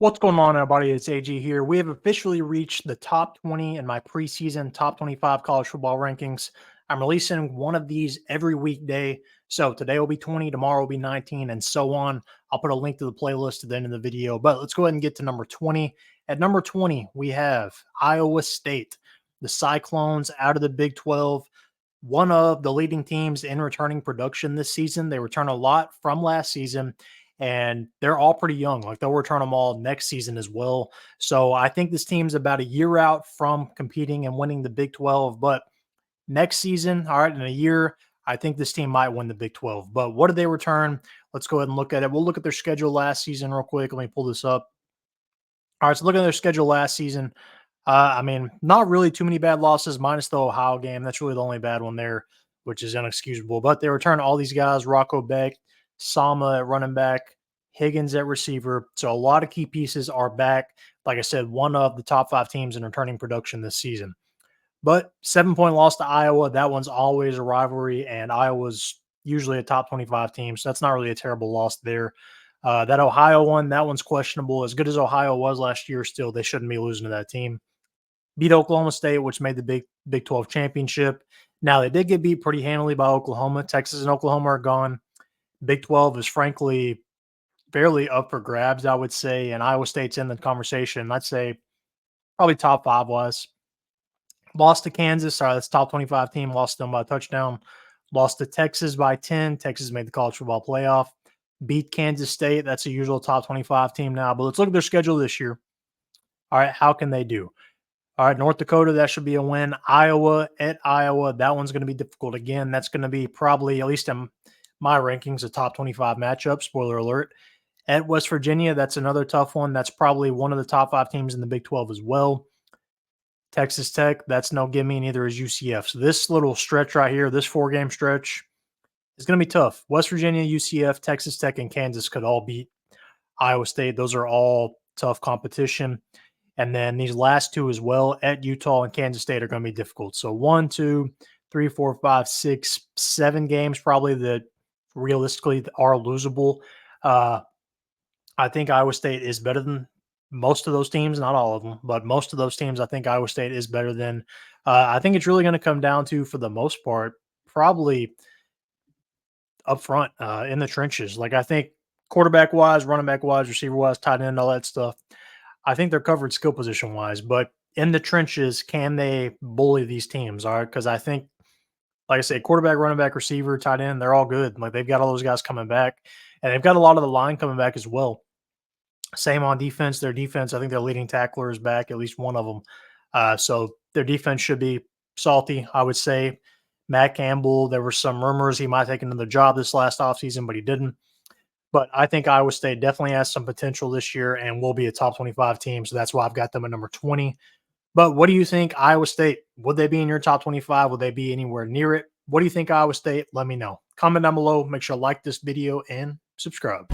What's going on, everybody? It's AG here. We have officially reached the top 20 in my preseason top 25 college football rankings. I'm releasing one of these every weekday. So today will be 20, tomorrow will be 19, and so on. I'll put a link to the playlist at the end of the video. But let's go ahead and get to number 20. At number 20, we have Iowa State, the Cyclones out of the Big 12. One of the leading teams in returning production this season. They return a lot from last season, and they're all pretty young. Like, they'll return them all next season as well. So I think this team's about a year out from competing and winning the Big 12. But next season, all right, in a year, I think this team might win the Big 12. But what did they return? Let's go ahead and look at it. We'll look at their schedule last season real quick. Let me pull this up. All right, so looking at their schedule last season, not really too many bad losses, minus the Ohio game. That's really the only bad one there, which is inexcusable. But they return all these guys: Rocco Beck, Sama at running back, Higgins at receiver. So a lot of key pieces are back. Like I said, one of the top 5 teams in returning production this season. But 7-point loss to Iowa. That one's always a rivalry, and Iowa's usually a top 25 team. So that's not really a terrible loss there. That Ohio one, that one's questionable. As good as Ohio was last year, still, they shouldn't be losing to that team. Beat Oklahoma State, which made the Big 12 championship. Now, they did get beat pretty handily by Oklahoma. Texas and Oklahoma are gone. Big 12 is frankly fairly up for grabs, I would say, and Iowa State's in the conversation. I'd say probably top 5 was. Lost to Kansas. Sorry, that's top 25 team. Lost them by a touchdown. Lost to Texas by 10. Texas made the college football playoff. Beat Kansas State. That's a usual top 25 team now. But let's look at their schedule this year. All right, how can they do? All right, North Dakota, that should be a win. Iowa at Iowa, that one's going to be difficult again. That's going to be probably, at least in my rankings, a top 25 matchup. Spoiler alert. At West Virginia, that's another tough one. That's probably one of the top 5 teams in the Big 12 as well. Texas Tech, that's no gimme, neither is UCF. So this little stretch right here, this 4-game stretch, is going to be tough. West Virginia, UCF, Texas Tech, and Kansas could all beat Iowa State. Those are all tough competition. And then these last 2 as well, at Utah and Kansas State, are going to be difficult. So 1, 2, 3, 4, 5, 6, 7 games probably that realistically are losable. I think Iowa State is better than most of those teams, not all of them, but most of those teams. I think Iowa State is better than. I think it's really going to come down to, for the most part, probably up front in the trenches. Like, I think quarterback-wise, running back-wise, receiver-wise, tight end, all that stuff, I think they're covered skill position-wise. But in the trenches, can they bully these teams? All right, because I think, like I said, quarterback, running back, receiver, tight end, they're all good. Like, they've got all those guys coming back, and they've got a lot of the line coming back as well. Same on defense. Their defense, I think their leading tackler is back, at least one of them. So their defense should be salty, I would say. Matt Campbell, there were some rumors he might take another job this last offseason, but he didn't. But I think Iowa State definitely has some potential this year and will be a top 25 team. So that's why I've got them at number 20. But what do you think, Iowa State? Would they be in your top 25? Would they be anywhere near it? What do you think, Iowa State? Let me know. Comment down below. Make sure to like this video and subscribe.